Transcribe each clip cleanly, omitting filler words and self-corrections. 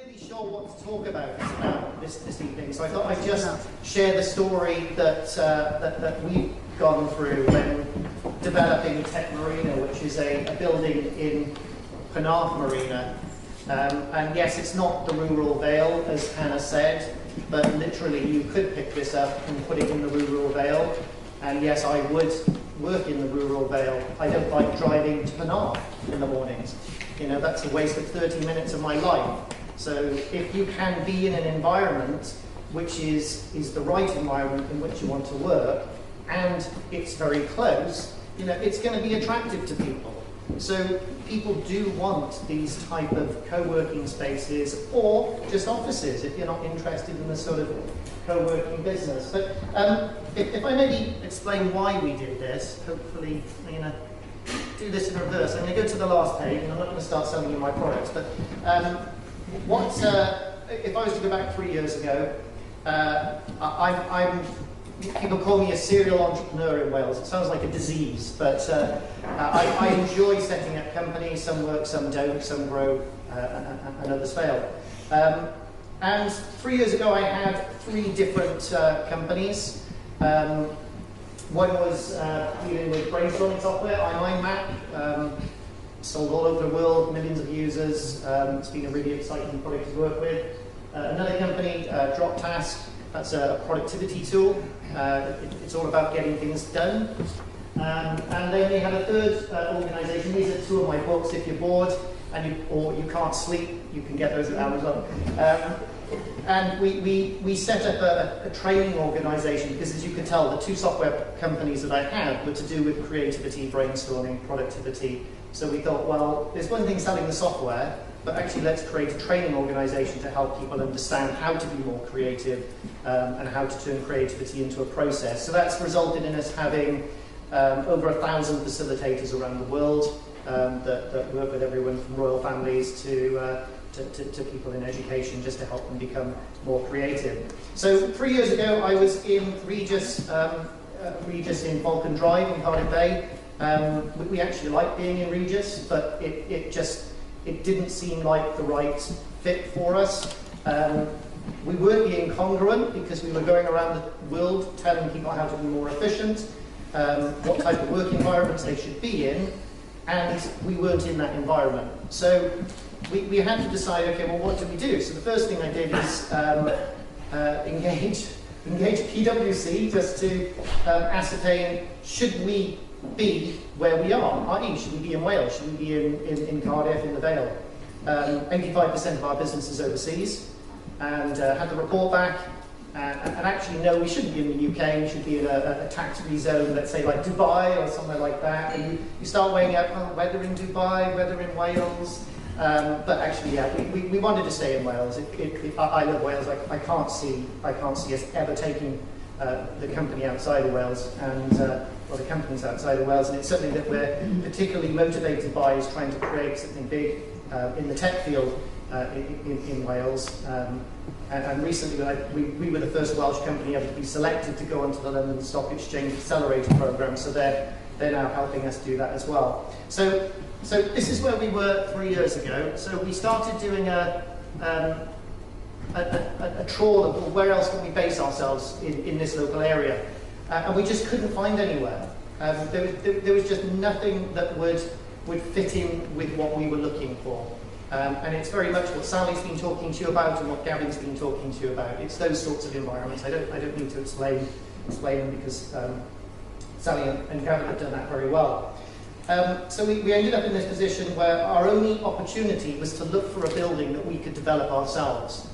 really sure what to talk about this evening, so I thought I'd just share the story that we've gone through when developing Tec Marina, which is a building in Penarth Marina. And yes, it's not the rural Vale, as Hannah said, but literally you could pick this up and put it in the rural Vale. And yes, I would work in the rural Vale. I don't like driving to Penarth in the mornings. You know, that's a waste of 30 minutes of my life. So if you can be in an environment which is the right environment in which you want to work, and it's very close, you know, it's going to be attractive to people. So people do want these type of co-working spaces or just offices if you're not interested in the sort of co-working business. But if I maybe explain why we did this, hopefully I'm going to do this in reverse. I'm going to go to the last page, and I'm not going to start selling you my products. But if I was to go back 3 years ago, people call me a serial entrepreneur in Wales. It sounds like a disease, but I enjoy setting up companies. Some work, some don't, some grow, and others fail. And 3 years ago, I had 3 different companies. One was dealing with brainstorming software, iMindMap, sold all over the world, millions of users. It's been a really exciting product to work with. Another company, DropTask, that's a productivity tool. It's all about getting things done. And then we had a third organisation. These are 2 of my books. If you're bored or you can't sleep, you can get those at Amazon. And we set up a training organisation because, as you can tell, the 2 software companies that I had were to do with creativity, brainstorming, productivity. So we thought, well, there's one thing selling the software, but actually let's create a training organisation to help people understand how to be more creative and how to turn creativity into a process. So that's resulted in us having over 1,000 facilitators around the world that work with everyone from royal families to people in education, just to help them become more creative. So 3 years ago, I was in Regis in Falcon Drive in Cardiff Bay. We actually liked being in Regis, but it didn't seem like the right fit for us. We weren't being congruent because we were going around the world telling people how to be more efficient, what type of work environments they should be in, and we weren't in that environment. So we had to decide, okay, well, what do we do? So the first thing I did is engage PwC just to ascertain, should we be where we are, i.e. should we be in Wales, should we be in Cardiff, in the Vale? 85% of our business is overseas, and had the report back, and actually no, we shouldn't be in the UK, we should be in a tax-free zone, let's say like Dubai or somewhere like that, and you start weighing out, oh, whether in Dubai, whether in Wales, but actually, yeah, we wanted to stay in Wales. I love Wales. I can't see us ever taking the company outside of Wales, or the companies outside of Wales, and it's something that we're particularly motivated by, is trying to create something big in the tech field in Wales. And recently, we were the first Welsh company ever to be selected to go onto the London Stock Exchange Accelerator Programme, so they're now helping us do that as well. So this is where we were 3 years ago. So we started doing a trawl of where else can we base ourselves in this local area, and we just couldn't find anywhere. There was just nothing that would fit in with what we were looking for. And it's very much what Sally's been talking to you about and what Gavin's been talking to you about. It's those sorts of environments. I don't need to explain them because Sally and Gavin have done that very well. So we ended up in this position where our only opportunity was to look for a building that we could develop ourselves.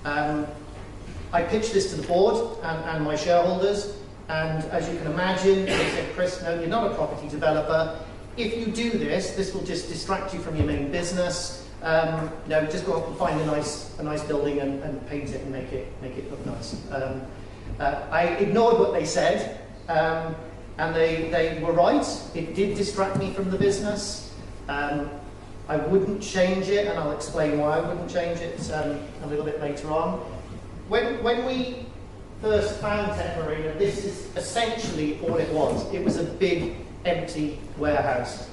I pitched this to the board and my shareholders, and as you can imagine, they said, Chris, no, you're not a property developer. If you do this will just distract you from your main business. No, just go up and find a nice building and paint it and make it look nice. I ignored what they said, and they were right. It did distract me from the business. I wouldn't change it, and I'll explain why I wouldn't change it a little bit later on. When we first found Tec Marina, this is essentially all it was. It was a big, empty warehouse.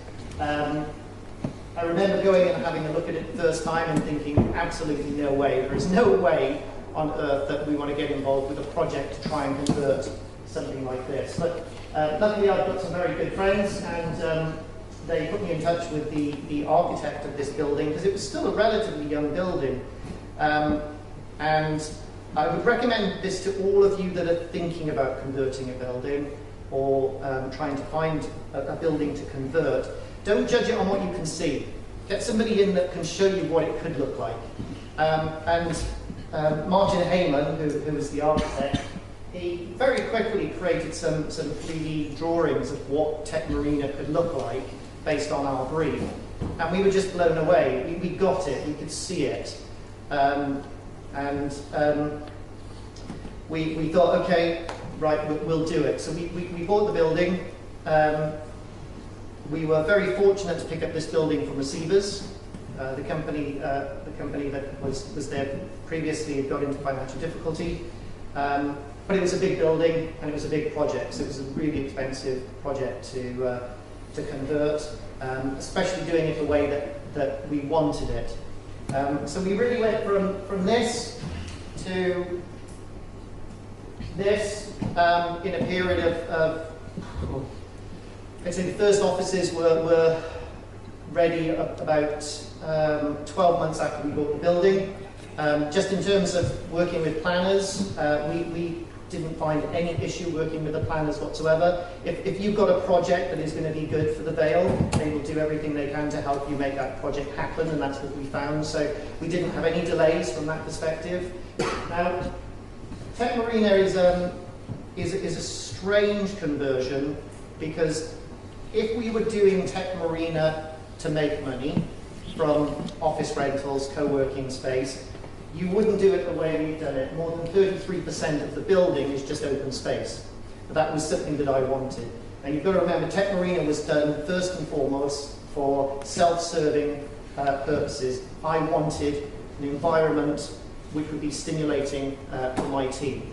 I remember going and having a look at it the first time and thinking, absolutely no way. There is no way on earth that we want to get involved with a project to try and convert something like this. But luckily I've got some very good friends, and they put me in touch with the architect of this building, because it was still a relatively young building. And I would recommend this to all of you that are thinking about converting a building or trying to find a building to convert. Don't judge it on what you can see. Get somebody in that can show you what it could look like. Martin Heyman, who was the architect, he very quickly created some 3D drawings of what Tec Marina could look like based on our brief. And we were just blown away. We got it, we could see it. We thought, okay, right, we'll do it. So we bought the building. We were very fortunate to pick up this building from Receivers. The company that was there previously had got into financial difficulty. But it was a big building and it was a big project, so it was a really expensive project to convert, especially doing it the way that we wanted it. So we really went from this to this in a period of I'd say the first offices were ready about 12 months after we bought the building. Just in terms of working with planners, we didn't find any issue working with the planners whatsoever. If you've got a project that is going to be good for the Vale, they will do everything they can to help you make that project happen, and that's what we found. So we didn't have any delays from that perspective. Now, Tec Marina is a strange conversion, because if we were doing Tec Marina to make money from office rentals, co-working space, you wouldn't do it the way we've done it. More than 33% of the building is just open space. But that was something that I wanted. And you've got to remember, Tec Marina was done first and foremost for self-serving purposes. I wanted an environment which would be stimulating for my team.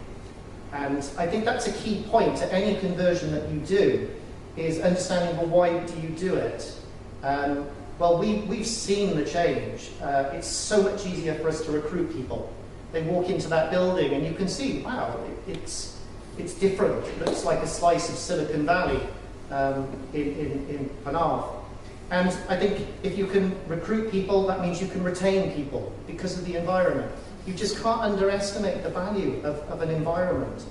And I think that's a key point to any conversion that you do, is understanding, well, why do you do it? Well, we've seen the change. It's so much easier for us to recruit people. They walk into that building and you can see, wow, it's different. It looks like a slice of Silicon Valley in Penarth. And I think if you can recruit people, that means you can retain people because of the environment. You just can't underestimate the value of an environment.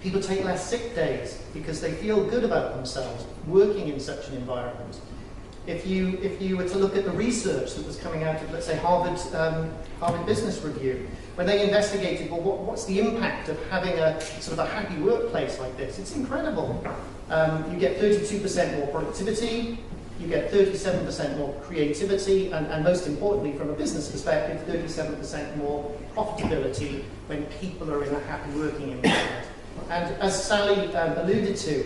People take less sick days because they feel good about themselves working in such an environment. If you were to look at the research that was coming out of, let's say, Harvard Business Review, when they investigated, well, what's the impact of having a sort of a happy workplace like this? It's incredible. You get 32% more productivity, you get 37% more creativity, and most importantly, from a business perspective, 37% more profitability when people are in a happy working environment. And as Sally alluded to,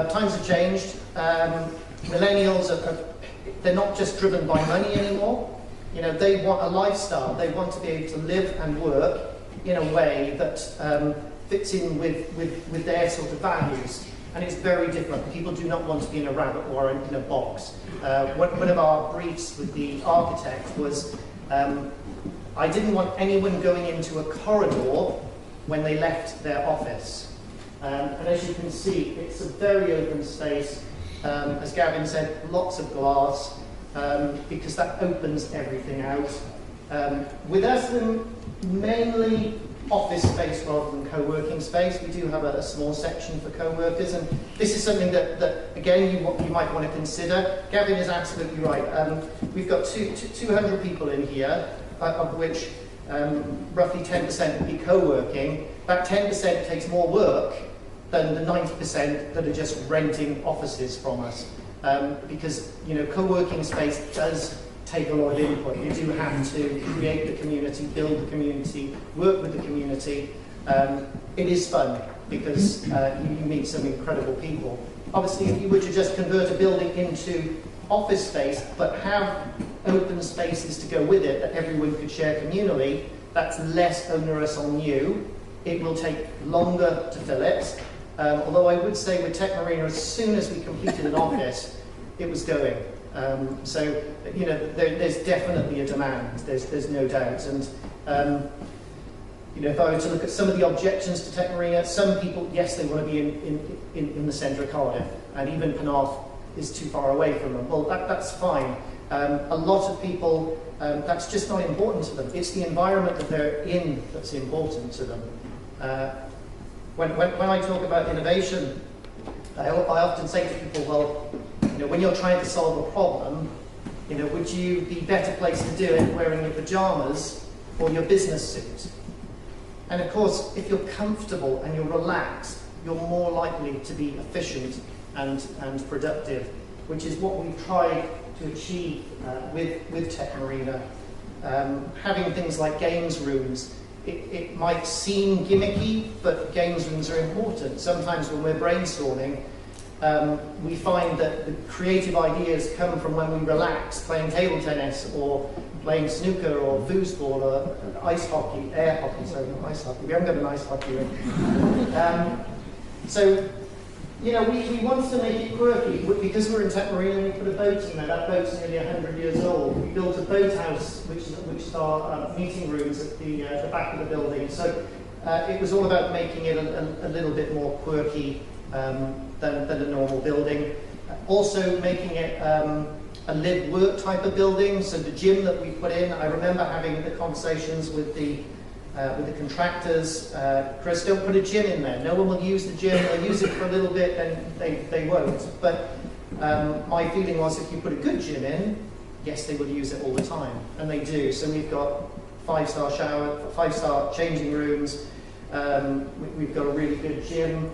times have changed. Millennials they're not just driven by money anymore. You know, they want a lifestyle. They want to be able to live and work in a way that fits in with their sort of values. And it's very different. People do not want to be in a rabbit warren in a box. One of our briefs with the architect was, I didn't want anyone going into a corridor when they left their office. And as you can see, it's a very open space. As Gavin said, lots of glass, because that opens everything out. With us, mainly office space rather than co-working space. We do have a small section for co-workers, and this is something that again, you might want to consider. Gavin is absolutely right. We've got 200 people in here, of which roughly 10% will be co-working. That 10% takes more work than the 90% that are just renting offices from us. Because, you know, co-working space does take a lot of input. You do have to create the community, build the community, work with the community. It is fun because you meet some incredible people. Obviously, if you were to just convert a building into office space, but have open spaces to go with it that everyone could share communally, that's less onerous on you. It will take longer to fill it. Although I would say with Tec Marina, as soon as we completed an office, it was going. So, you know, there's definitely a demand, there's no doubt. And, you know, if I were to look at some of the objections to Tec Marina, some people, yes, they want to be in the centre of Cardiff, and even Penarth is too far away from them. Well, that's fine. A lot of people, that's just not important to them. It's the environment that they're in that's important to them. When I talk about innovation, I often say to people, well, you know, when you're trying to solve a problem, you know, would you be better placed to do it wearing your pajamas or your business suit? And of course, if you're comfortable and you're relaxed, you're more likely to be efficient and productive, which is what we've tried to achieve with Tec Marina. Having things like games rooms, it might seem gimmicky, but games rooms are important. Sometimes when we're brainstorming, we find that the creative ideas come from when we relax, playing table tennis or playing snooker or foosball or ice hockey, air hockey, sorry, not ice hockey. We haven't got an ice hockey ring. So, you know, we wanted to make it quirky. Because we're in Tec Marina, we put a boat in there. That boat's nearly 100 years old. We built a boathouse, which is our meeting rooms at the back of the building. So it was all about making it a little bit more quirky than a normal building. Also making it a live-work type of building. So the gym that we put in, I remember having the conversations with the contractors. Chris, don't put a gym in there. No one will use the gym. They'll use it for a little bit, then they won't. But my feeling was, if you put a good gym in, yes, they will use it all the time, and they do. So we've got 5-star shower, 5-star changing rooms. We've got a really good gym,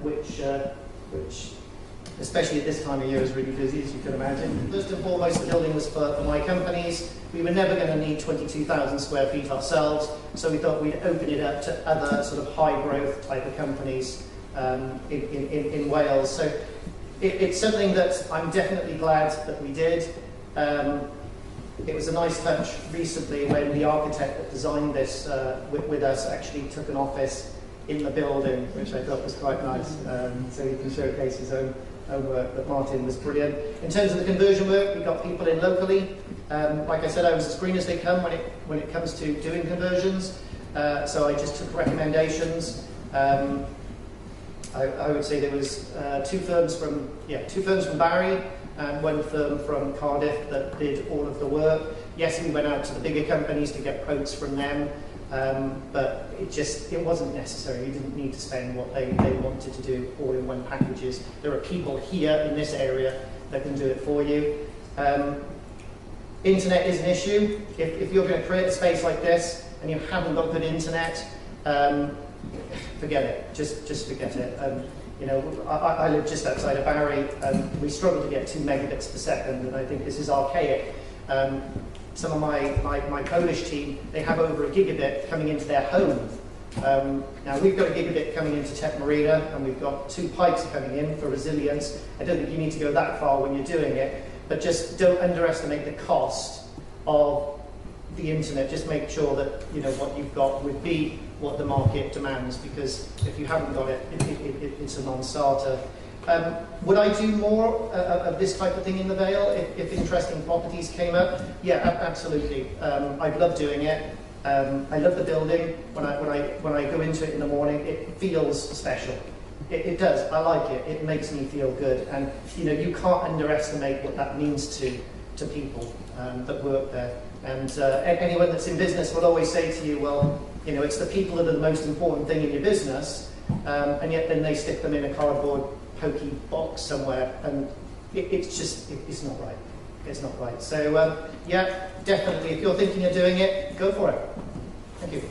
which especially at this time of year is really busy, as you can imagine. First and foremost, the building was for my companies. We were never going to need 22,000 square feet ourselves, so we thought we'd open it up to other sort of high growth type of companies in Wales. So it's something that I'm definitely glad that we did. It was a nice touch recently when the architect that designed this with us actually took an office in the building, which I thought was quite nice, so he can showcase his own work. But Martin was brilliant. In terms of the conversion work, we got people in locally. Like I said, I was as green as they come when it comes to doing conversions. So I just took recommendations. I would say there was two firms from Barry and one firm from Cardiff that did all of the work. Yes, we went out to the bigger companies to get quotes from them. But it wasn't necessary. You didn't need to spend what they wanted to do all in one packages. There are people here in this area that can do it for you. Internet is an issue. If you're going to create a space like this and you haven't got good internet, forget it. Just forget it. You know, I live just outside of Barry, and we struggle to get 2 megabits per second, and I think this is archaic. Some of my Polish team, they have over a gigabit coming into their home. Now we've got a gigabit coming into Tec Marina, and we've got 2 pipes coming in for resilience. I don't think you need to go that far when you're doing it, but just don't underestimate the cost of the internet. Just make sure that, you know, what you've got would be what the market demands, because if you haven't got it, it's a non-starter. Would I do more of this type of thing in the Vale if interesting properties came up? Yeah, absolutely. I'd love doing it. I love the building. When I go into it in the morning, it feels special. It does. I like it. It makes me feel good. And you know, you can't underestimate what that means to people that work there. And anyone that's in business will always say to you, well, you know, it's the people that are the most important thing in your business, and yet then they stick them in a cardboard pokey box somewhere, and it's not right. It's not right. So yeah, definitely, if you're thinking of doing it, go for it. Thank you.